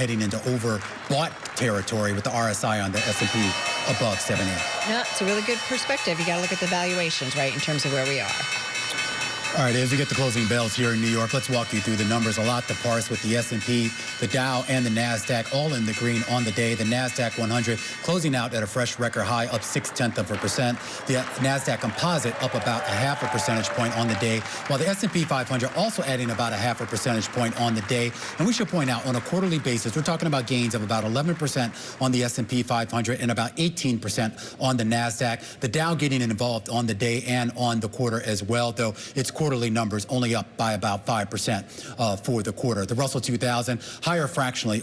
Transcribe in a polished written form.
heading into overbought territory with the RSI on the S&P above 70. No, it's a really good perspective. You got to look at the valuations, right, in terms of where we are. All right, as we get the closing bells here in New York, let's walk you through the numbers. A lot to parse with the S&P, the Dow, and the Nasdaq all in the green on the day. The Nasdaq 100 closing out at a fresh record high, up 0.6%. The Nasdaq Composite up about 0.5 percentage point on the day, while the S&P 500 also adding about 0.5 percentage point on the day. And we should point out, on a quarterly basis, we're talking about gains of about 11% on the S&P 500 and about 18% on the Nasdaq. The Dow getting involved on the day and on the quarter as well, though its quarterly numbers only up by about 5% for the quarter. The Russell 2000 higher fractionally